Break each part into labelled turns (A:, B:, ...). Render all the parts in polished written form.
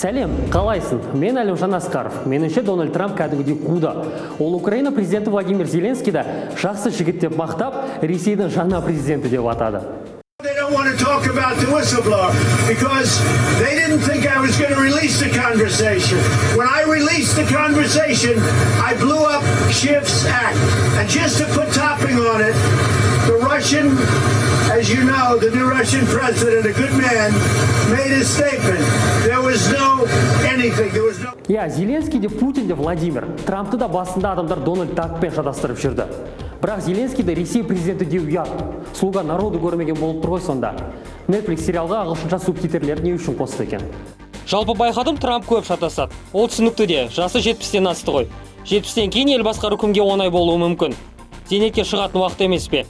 A: Сәлем, қалайсың? Мен Әлімжан Асқаров. Меніңше Дональд Трамп кәдімгідей қуды. Ол Украина президенті Владимир Зеленскийді жақсы жігіт деп мақтап, Ресейдің жаңа президенті деп атады.
B: They don't want to talk about the whistleblower because they didn't think I was going to release the conversation. When I released the conversation, I blew up Schiff's act. And just to put topping on it, the Russian, as you know, the new Russian president, a good man, made a statement. There was no anything. There was no...
A: Я, Зеленский де Путин де Владимир. Трампты да басында адамдар Дональд Трамппен шатастырып жүрді. Бірақ Зеленскийді Ресей президенті деу ұят. Слуга народу көрмеген болып тұр ғой сонда. Netflix сериалға ағылшынша субтитрлер не үшін қосты екен?
C: Жалпы байқадым, Трамп көп шатасады. Ол түсінікті де, жасы 70-тен асты ғой. 70-тен кейін ел басқару кімге оңай болуы мүмкін. Зейнетке шығатын уақыт емес пе?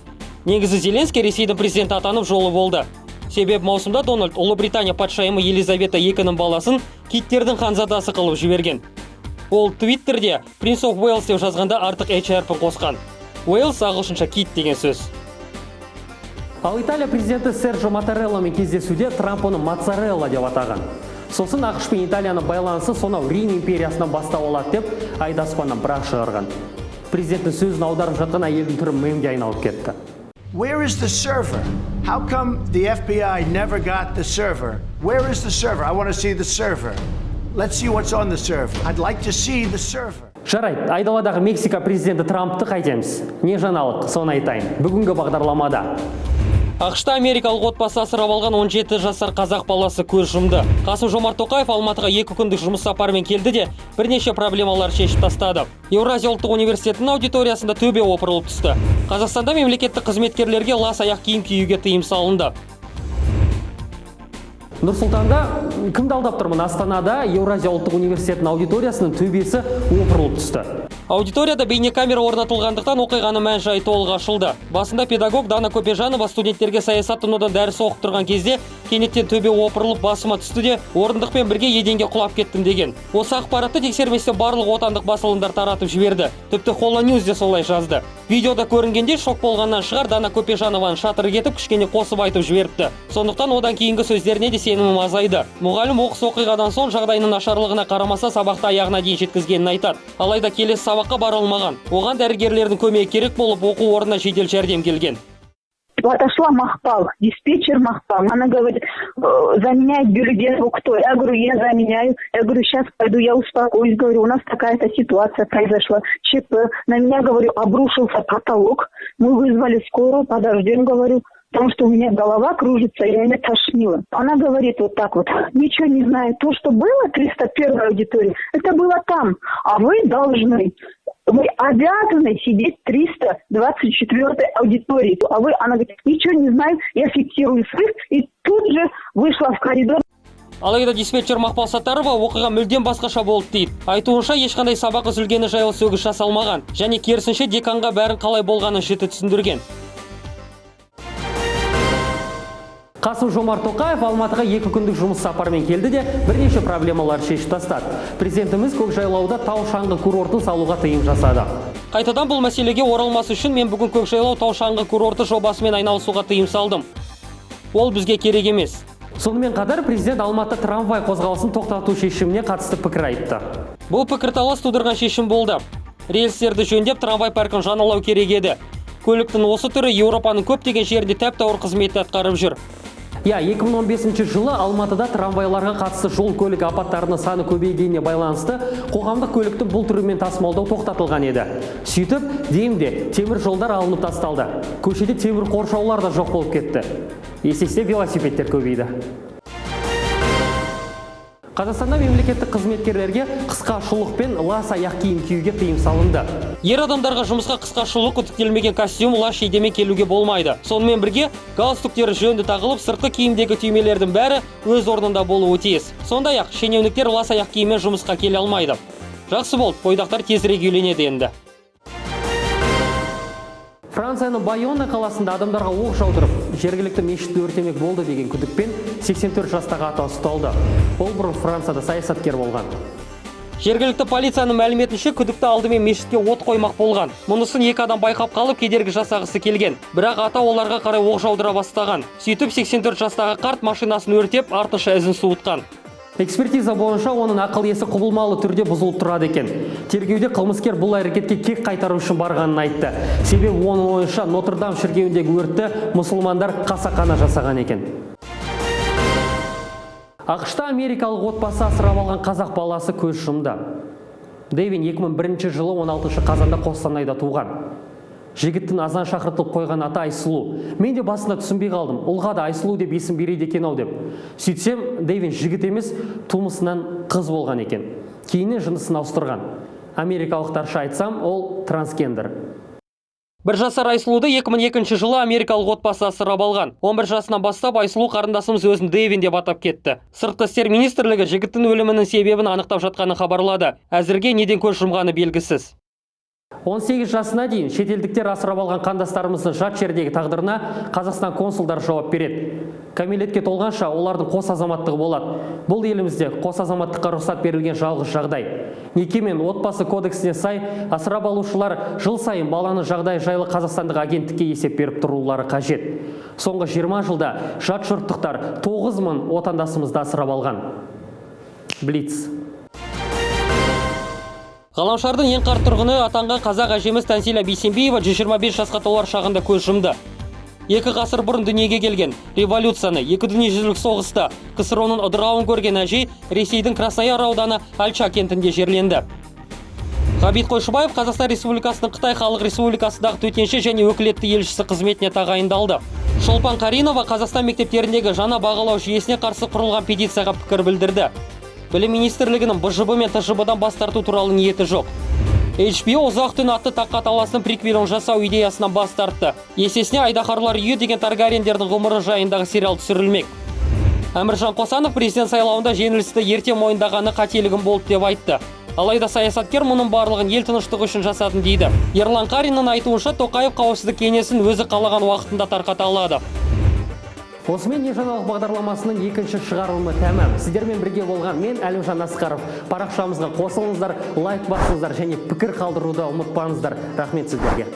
C: Негізі Зеленский Ресейдің президенті атанып жолы болды. Себебі маусымда Дональд Ұлыбритания патшайымы Елизавета II-ның баласын киттердің ханзадасы қылып жіберген. Ол Твиттерде Prince of Wales деп жазғанда артық HR-пін қосқан. Уэльс ағылшынша кит деген сөз.
A: Ал Италия президенті Серджо Маттарелламен кездесуде Трамп оны моцарелла деп атаған. Сосын ақш пен Италияның байланысы сонау Рим империясынан бастау алады деп айдаспаннан бірақ шығарған. Президенттің сөзін аударып жатқан әйелдің түрі мемге айналып кетті.
D: Where is the server? How come the FBI never got the server? Where is the server? I want to see the server. Let's see what's on the server. I'd like to see the server.
A: Жарайды, айдаладағы Мексика президенті Трампты қайтеміз. Не жаңалық, соны айтайын. Бүгінгі бағдарламада.
C: Ақшта америкалық отбасы асырап алған 17 жасар қазақ баласы көз жұмды. Қасым-Жомарт Тоқаев Алматыға 2 күндік жұмыс сапарымен келді де бірнеше проблемалар шешіп тастады. Еуразия ұлттық университетінің аудиториясында төбе опырылып түсті. Қазақстанда мемлекеттік қызметкерлерге лас аяқ киім киюге тыйым салынды.
A: Нұр-Сұлтанда кімді алдап тұрмын? Астанада Еуразия ұлттық университетінің аудиториясының төбесі опырылып түсті.
C: Аудиторияда бейнекамера орнатылғандықтан оқиғаны мән-жайы толық ашылды. Басында педагог Дана Көпежанова студенттерге саясаттанудан дәріс оқып тұрған кезде кенеттен төбе опырылып басыма түсті де орындықпен бірге еденге құлап кеттім деген. Осы ақпаратты тексерместен барлық отандық басылымдар таратып жіберді. Тіпті Холла Ньюс де солай жазды. Видеода көрінгенде шок болғаннан шығар Дана Көпежанованың шатыры кетіп кішкене қосып айтып жіберіпті. Сондықтан одан кейінгі сөздеріне де сенімім азайды. Мұғалім оқыс оқиғадан соң жағдайының нашарлығына қарамаса сабақты аяғына дейін жеткізгенін айтады. Алайда келесі сабаққа бара алмаған. Оған дәрігерлердің көмегі керек болып оқу орнына жедел жәрдем келген.
E: Отошла Махпал, диспетчер Махпал. Она говорит, заменяет бюллетень. Кто? Я говорю, я заменяю. Я говорю, сейчас пойду, я успокоюсь. Говорю, у нас такая-то ситуация произошла. ЧП. На меня, говорю, обрушился потолок. Мы вызвали скорую, подождем, говорю. Потому что у меня голова кружится, и меня тошнило. Она говорит вот так вот, ничего не знаю. То, что было 301 аудитории, это было там. А вы должны, вы обязаны сидеть в 324 аудитории. А вы, она говорит, ничего не знаю, я фиксирую срыв. И тут же вышла в коридор.
C: Алайда диспетчер Мақпал Саттарова оқиға мүлдем басқаша болды дейді. Айтуынша ешқандай сабақ үзілгені жайлы сөгіс жасалмаған. Және керісінше деканға бәрін қалай болғанын жіті түсіндірген.
A: Қасым-Жомарт Тоқаев Алматыға 2 күндік жұмыс сапарымен келді де бірнеше проблемалар шешіп тастады. Президентіміз Көкжайлауда тау-шаңғы курортын салуға тыйым жасады.
C: Қайтадан бұл мәселеге оралмас үшін мен бүгін Көкжайлау тау-шаңғы курорты жобасымен айналысуға тыйым салдым. Ол бізге керек емес.
A: Сонымен қатар президент Алматы трамвай қозғалысын тоқтату шешіміне қатысты пікір айтты.
C: Бұл пікірталас тудырған шешім болды. Рельстерді жөндеп трамвай паркін жаңалау керек еді. Көліктің осы түрі Еуропаның көптеген жерінде тәп-тәуір қызметті атқарып жүр.
A: 2015 жылы Алматыда трамвайларға қатысты жол көлік апаттарының саны көбейгеніне байланысты қоғамдық көліктің бұл түрімен тасымалдау тоқтатылған еді. Сөйтіп, деймде темір жолдар алынып тасталды. Көшеде темір қоршаулар да жоқ болып кетті. Есесіне велосипедтер көбейді. Қазақстанда мемлекеттік қызметкерлерге қысқа шұлық пен лас аяқ киім киюге тыйым салынды.
C: Ер адамдарға жұмысқа қысқа шұлық үтіктелмеген костюм лас шейдемен келуге болмайды. Сонымен бірге галстуктері жөнді тағылып, сыртқы киімдегі түймелердің бәрі өз орнында болуы тиіс. Сондай-ақ шенеуніктер лас аяқ киіммен жұмысқа келе алмайды. Жақсы болды, бойдақтар тезірек үйленеді енді.
A: Францияның Байонна қаласында адамдарға оқ жаудырып, жергілікті мешітті өртемек болды деген күдікпен 84 жастағы ата ұсталды. Ол бұрын Францияда саясаткер болған.
C: Жергілікті полицияның мәліметінше күдікті алдымен мешітке от қоймақ болған. Мұнысын 2 адам байқап қалып кедергі жасағысы келген. Бірақ ата оларға қарай оқ жаудыра бастаған. Сөйтіп 84 жастағы қарт машинасын өртеп, артынша ізін суытқан.
A: Экспертиза бойынша оның ақыл есі құбылмалы түрде бұзылып тұрады екен. Тергеуде қылмыскер бұл әрекетке кек қайтару үшін барғанын айтты. Себебі оның ойынша Нотр-Дам шіркеуіндегі өртті мұсылмандар қасақана жасаған екен. ақш-та америкалық отбасы асырап алған қазақ баласы көз жұмды. Дэвин 2001 жылы 16 қазанда Қостанайда туған. Жігіттің азан шақыртылып қойған аты Айсұлу. Мен де басында түсінбей қалдым. Ұлға да Айсұлу деп есім береді екен ау деп. Сөйтсем, Дэвин жігіт емес, тумысынан қыз болған екен. Кейіннен жынысын ауыстырған. Америкалықтарша айтсам, ол трансгендер.
C: Бір жасар Айсұлуды 2002 жылы америкалық отбасы асырап алған. 11 жасынан бастап Айсұлу қарындасымыз өзін Дэвин деп атап кетті. Сыртқы істер министрлігі жігіттің өлімінің себебін анықтап жатқанын хабарлады. Әзірге неден көз жұмғаны белгісіз.
A: 18 жасына дейін шетелдіктер асырап алған қандастарымыздың жат жердегі тағдырына Қазақстан консулдар жауап береді. Кәмелетке толғанша олардың қос азаматтығы болады. Бұл елімізде қос азаматтыққа рұқсат берілген жалғыз жағдай. Неке мен отбасы кодексіне сай асырап алушылар жыл сайын баланы жағдай жайлы қазақстандық агенттікке есеп беріп тұрулары қажет. Соңғы 20 жылда жат жұрттықтар 9000 отандасымызды асырап алған. Блиц.
C: Ғаламшардың ең қарт тұрғыны атанған қазақ әжеміз Тансила Бейсенбиева 125 жасқа толар шағында көз жұмды. 2 ғасыр бұрын дүниеге келген революцияны, 2 дүниежүзілік соғыста КСР-ның ыдырауын көрген әже Ресейдің Краснояр ауданы Альча кентінде жерленді. Ғабит Қойшыбаев Қазақстан Республикасының Қытай Халық Республикасындағы төтенше және өкілетті елшісі қызметіне тағайындалды. Шолпан Қаринова Қазақстан мектептеріндегі жаңа бағалау жүйесіне қарсы құрылған петицияға пікір білдірді. Білім министрлігінің БЖБ мен ТЖБ-дан бас тарту туралы ниеті жоқ. HBO ұзақ түн атты таққа таласының приквелін жасау идеясынан бас тартты. Есесіне Айдаһарлар үйі деген Таргариендердің ғұмыры жайындағы сериал түсірілмек. Әміржан Қосанов президент сайлауында жеңілісті ерте мойындағаны қателігім болды деп айтты. Алайда саясаткер мұның барлығын ел тыныштығы үшін жасадым дейді. Ерлан Қариннің айтуынша Тоқаев қауіпсіздік кеңесін өзі қалаған уақытында тарқата алады.
A: Осымен не жаңалық бағдарламасының екінші шығарылымы тәмам. Сіздермен бірге болған мен Әлімжан Асқаров. Парақшамызға қосылыңыздар, лайк басыңыздар және пікір қалдыруды ұмытпаңыздар. Рахмет сіздерге.